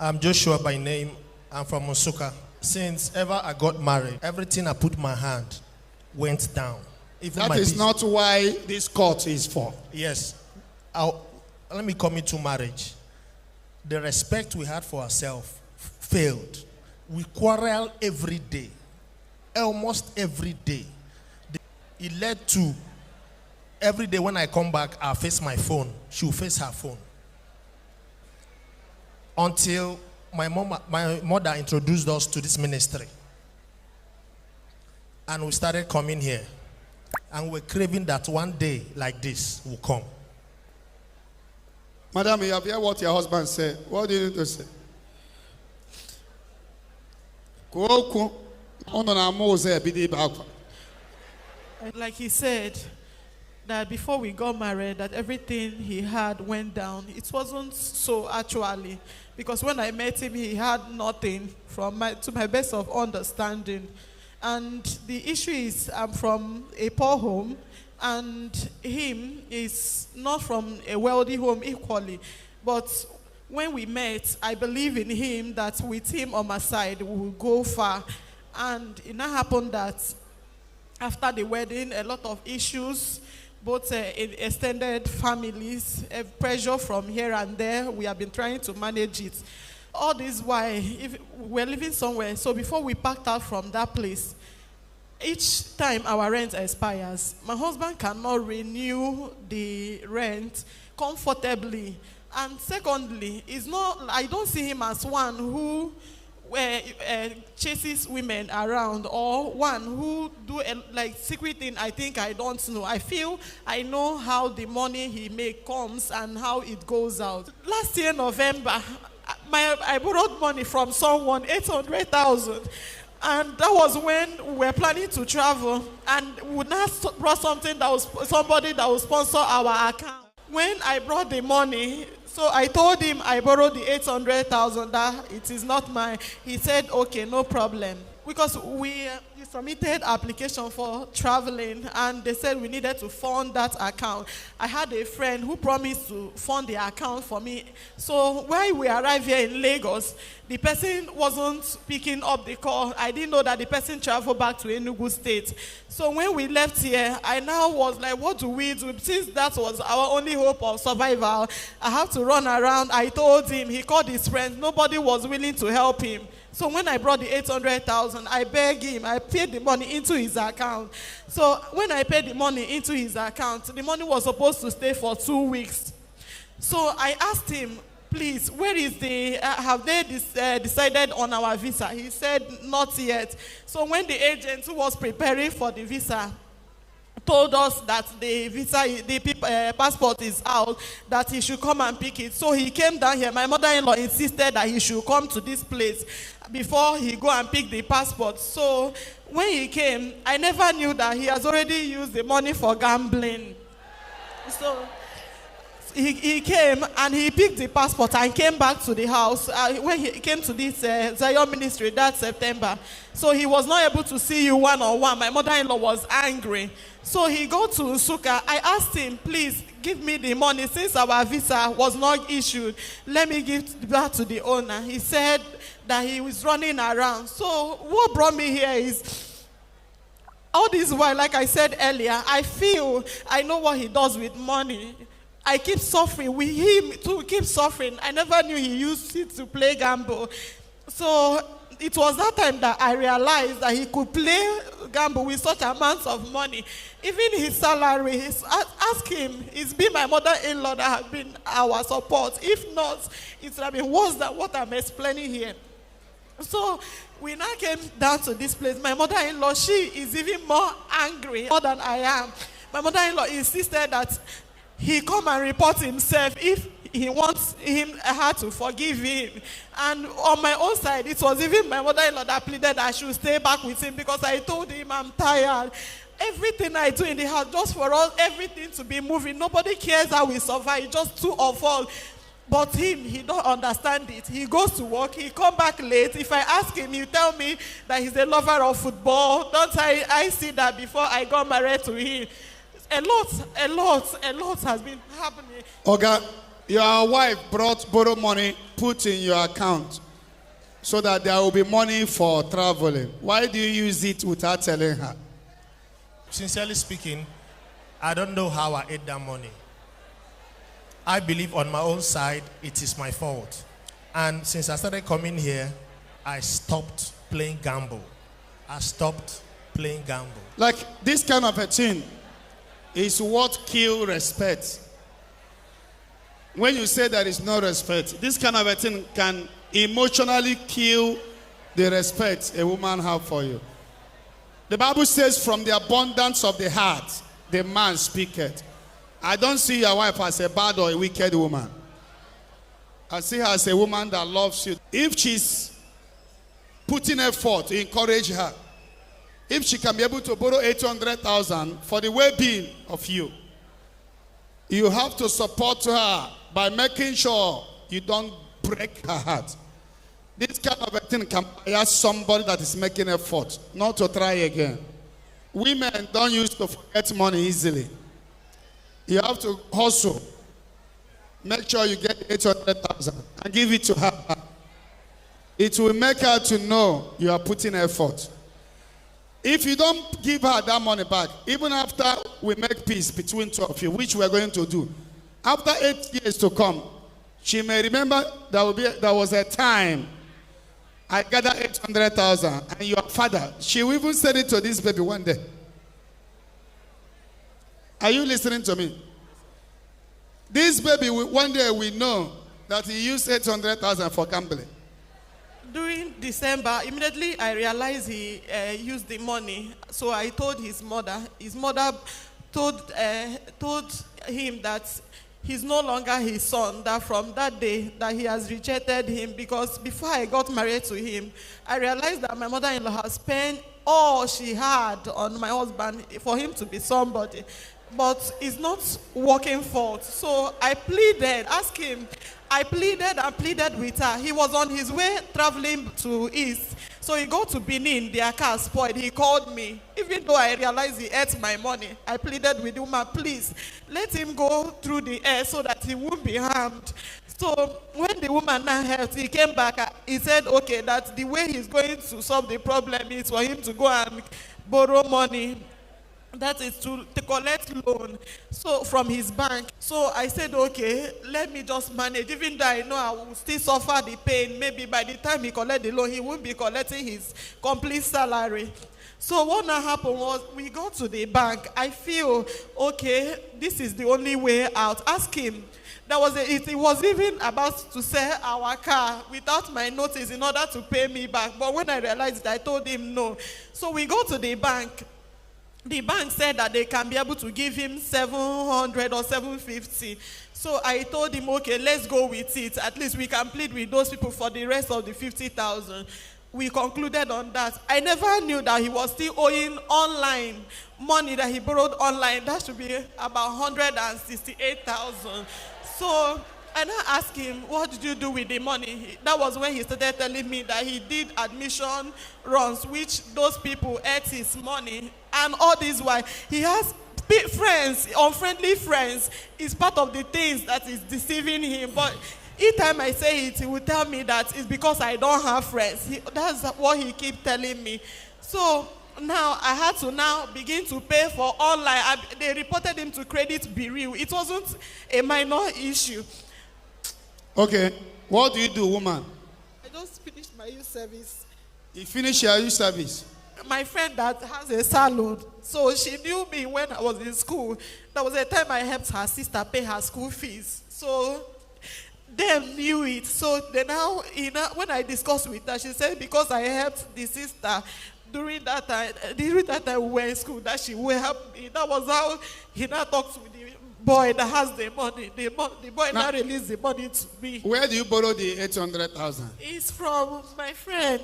I'm Joshua by name. I'm from Nsukka. Since ever I got married, everything I put my hand went down. Even That is not why this court is for. Yes. Let me come into marriage. The respect we had for ourselves failed. We quarrel every day. Almost every day. It led to every day when I come back, I'll face my phone. She'll face her phone. Until my mother introduced us to this ministry. And we started coming here. And we're craving that one day like this will come. Madam, you have heard what your husband said. What do you need to say? Like he said, that before we got married, that everything he had went down. It wasn't so actually, because when I met him, he had nothing to my best of understanding. And the issue is, I'm from a poor home, and him is not from a wealthy home equally. But when we met, I believe in him that with him on my side, we will go far. And it now happened that after the wedding, a lot of issues, both in extended families, pressure from here and there. We have been trying to manage it. All this while, if we're living somewhere, so before we packed out from that place, each time our rent expires, my husband cannot renew the rent comfortably. And secondly, I don't see him as one who chases women around, or one who do like secret thing I think I don't know. I feel I know how the money he makes comes and how it goes out. Last year, November, I borrowed money from someone, 800,000. And that was when we were planning to travel, and we would not brought something that was somebody that would sponsor our account. When I brought the money, so I told him I borrowed the 800,000, that it is not mine. He said, okay, no problem. Because we submitted application for traveling, and they said we needed to fund that account. I had a friend who promised to fund the account for me. So when we arrived here in Lagos, the person wasn't picking up the call. I didn't know that the person traveled back to Enugu State. So when we left here, I now was like, what do we do? Since that was our only hope of survival, I have to run around. I told him, he called his friends. Nobody was willing to help him. So when I brought the 800,000, I begged him, I paid the money into his account. So when I paid the money into his account, the money was supposed to stay for 2 weeks. So I asked him, please, where is have they decided on our visa? He said, not yet. So when the agent who was preparing for the visa told us that the passport is out, that he should come and pick it. So he came down here. My mother-in-law insisted that he should come to this place before he go and pick the passport. So when he came, I never knew that he has already used the money for gambling. So he came and he picked the passport and came back to the house. When he came to this Zion ministry that September, so he was not able to see you one-on-one. My mother-in-law was angry. So he go to Nsukka. I asked him, please give me the money since our visa was not issued. Let me give that to the owner. He said that he was running around. So what brought me here is all this while, like I said earlier, I know what he does with money. I keep suffering with him to keep suffering. I never knew he used it to play gamble. So it was that time that I realized that he could play gamble with such amounts of money. Even his salary, ask him, it's been my mother-in-law that has been our support. If not, it would have been worse than what I'm explaining here. So we now came down to this place. My mother-in-law, she is even more angry than I am. My mother-in-law insisted that he come and report himself if he wants her to forgive him. And on my own side, it was even my mother-in-law that pleaded I should stay back with him, because I told him I'm tired. Everything I do in the house, just for us, everything to be moving. Nobody cares how we survive, just two of all. But him, he don't understand it. He goes to work, he come back late. If I ask him, he tell me that he's a lover of football. Don't I see that before I got married to him. A lot has been happening. Oga, Your wife borrow money, put in your account so that there will be money for traveling. Why do you use it without telling her? Sincerely speaking, I don't know how I ate that money. I believe on my own side, it is my fault. And since I started coming here, I stopped playing gamble. I stopped playing gamble. Like this kind of a thing is what kills respect. When you say there is no respect, this kind of a thing can emotionally kill the respect a woman have for you. The Bible says from the abundance of the heart, the man speaketh. I don't see your wife as a bad or a wicked woman. I see her as a woman that loves you. If she's putting effort to encourage her, if she can be able to borrow 800,000 for the well-being of you, you have to support her by making sure you don't break her heart. This kind of a thing can bias somebody that is making effort not to try again. Women don't used to forget money easily. You have to hustle. Make sure you get 800,000 and give it to her. It will make her to know you are putting effort. If you don't give her that money back, even after we make peace between two of you, which we are going to do, after 8 years to come, she may remember there was a time I gathered 800,000 and your father, she will even said it to this baby one day. Are you listening to me? This baby, one day we know that he used 800,000 for gambling. During December, immediately I realized he used the money. So I told his mother. His mother told him that he's no longer his son, that from that day that he has rejected him, because before I got married to him, I realized that my mother-in-law has spent all she had on my husband for him to be somebody. But it's not working forth. So I pleaded, asked him, I pleaded and pleaded with her. He was on his way traveling to East. So he go to Benin, their car spoiled. He called me. Even though I realized he ate my money, I pleaded with the woman, please, let him go through the air so that he won't be harmed. So when the woman now helped, he came back. He said, okay, that the way he's going to solve the problem is for him to go and borrow money. That is to collect loan from his bank. So I said, okay, let me just manage. Even though I know I will still suffer the pain, maybe by the time he collect the loan, he won't be collecting his complete salary. So what now happened was, we go to the bank. I feel, okay, this is the only way out. Ask him. He was even about to sell our car without my notice in order to pay me back. But when I realized it, I told him no. So we go to the bank. The bank said that they can be able to give him 700 or 750. So I told him, okay, let's go with it. At least we can plead with those people for the rest of the 50,000. We concluded on that. I never knew that he was still owing online money that he borrowed online. That should be about 168,000. So I now asked him, what did you do with the money? That was when he started telling me that he did admission runs, which those people ate his money. And all this while, he has friends, unfriendly friends. It's part of the things that is deceiving him. But each time I say it, he will tell me that it's because I don't have friends. That's what he keeps telling me. So now I had to now begin to pay for online. They reported him to Credit Bureau. It wasn't a minor issue. Okay, what do you do, woman? I just finished my youth service. You finish your youth service? My friend that has a salon, so she knew me when I was in school. There was a time I helped her sister pay her school fees. So they knew it. So they now, when I discussed with her, she said because I helped the sister during that time we were in school, that she will help me. That was how he now talks with the boy that has the money. The boy now released the money to me. Where do you borrow the 800,000? It's from my friend.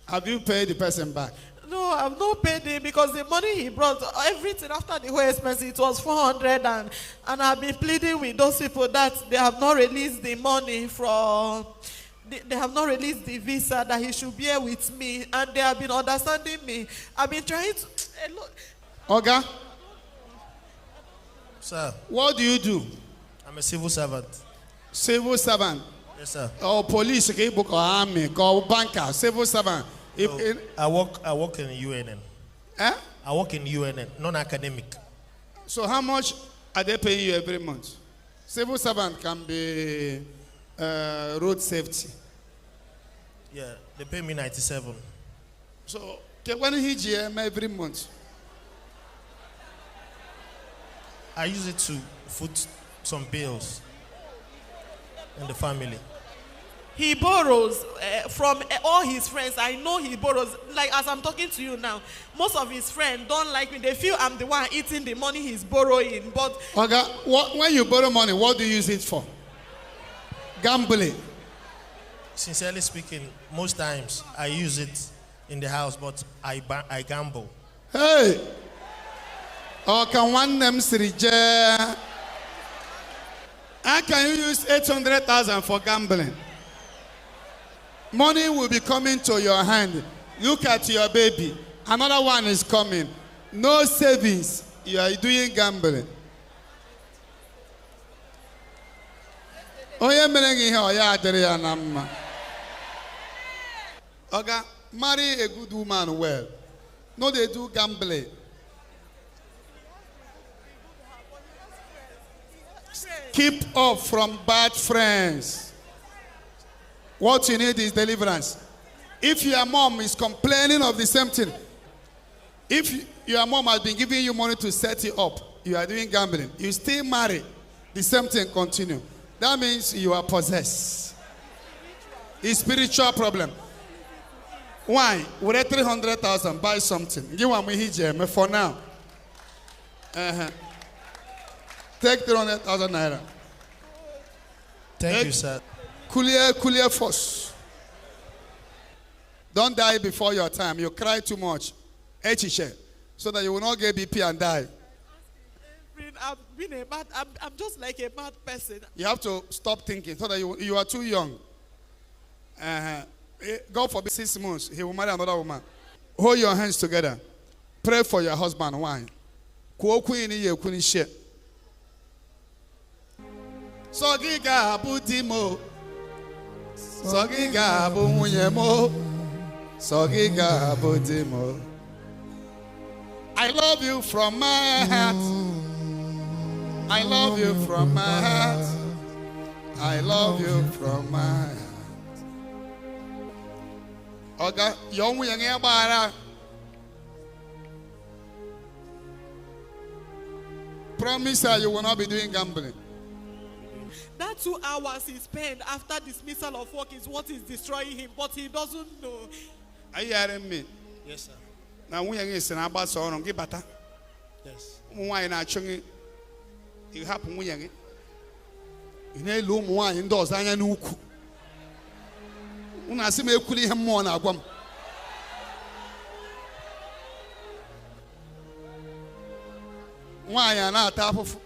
Have you paid the person back? No, I've not paid him because the money he brought, everything after the whole expense, it was 400, and I've been pleading with those people that they have not released the money from, they have not released the visa, that he should be here with me, and they have been understanding me. I've been trying to... Oga? Sir. What do you do? I'm a civil servant. Civil servant. Yes, sir. Or police, okay, book or army, or banker, civil servant. So, I work in UNN. Eh? I work in UNN, non-academic. So how much are they paying you every month? Civil servant can be road safety. Yeah, they pay me 97. So when he GM every month? I use it to foot some bills in the family. He borrows from all his friends. I know he borrows. Like as I'm talking to you now, most of his friends don't like me. They feel I'm the one eating the money he's borrowing. But okay, when you borrow money, what do you use it for? Gambling. Sincerely speaking, most times I use it in the house, but I gamble. Hey! Or can one name Sirije? How can you use 800,000 for gambling? Money will be coming to your hand. Look at your baby. Another one is coming. No savings. You are doing gambling. Oye merengi he oya adere ya na mma. Oga, marry a good woman well. No, they do gambling. Keep off from bad friends. What you need is deliverance. If your mom is complaining of the same thing, if your mom has been giving you money to set you up, you are doing gambling, you still marry, the same thing continue. That means you are possessed. It's spiritual problem. Why? With 300,000, buy something. Give one me for now. Take 300,000 naira. Thank you, sir. Clear force. Don't die before your time. You cry too much. So that you will not get BP and die. I'm just like a bad person. You have to stop thinking so that you are too young. God forbid 6 months, he will marry another woman. Hold your hands together. Pray for your husband. Why? Sogiga butimo. Sogiga bumunyemo. Sogiga butimo. I love you from my heart. I love you from my heart. I love you from my heart. Oga, young young bara. Promise her you will not be doing gambling. That 2 hours he spent after dismissal of work is what is destroying him, but he doesn't know. Are you hearing me? Yes, sir. Now we are saying about so give bata. Yes. Why not chungi? You happen we young. You know, loom wine indoors. I know. Una see me kuli him more na gwam. Why are not top of?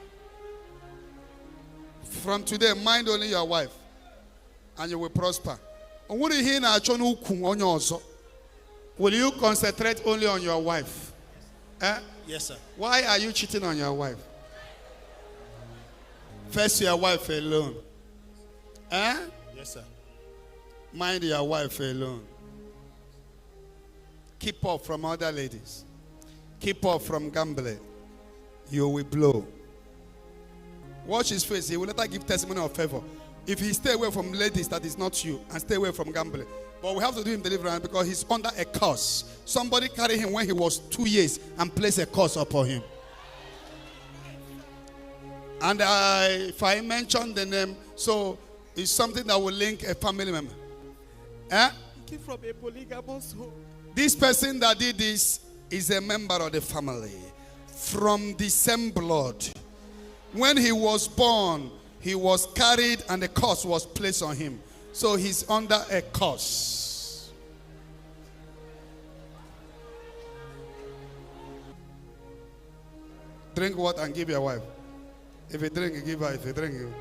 From today, mind only your wife, and you will prosper. Will you concentrate only on your wife? Eh? Yes, sir. Why are you cheating on your wife? First, your wife alone. Eh? Yes, sir. Mind your wife alone. Keep off from other ladies. Keep off from gambling. You will blow. Watch his face. He will later give testimony of favor. If he stay away from ladies that is not you, and stay away from gambling. But we have to do him deliverance because he's under a curse. Somebody carried him when he was 2 years and placed a curse upon him. And if I mention the name, so it's something that will link a family member. Eh? Came from a polygamous home. This person that did this is a member of the family from the same blood. When he was born, he was carried and the curse was placed on him. So he's under a curse. Drink water and give your wife. If you drink, you give her. If you drink, you.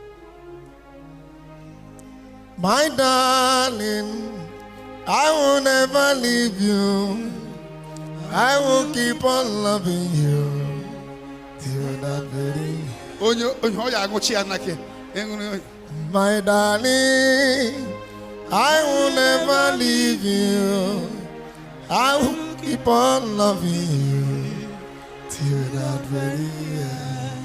My darling, I will never leave you. I will keep on loving you till that very. My darling, I will never leave you. I will keep on loving you till that very end.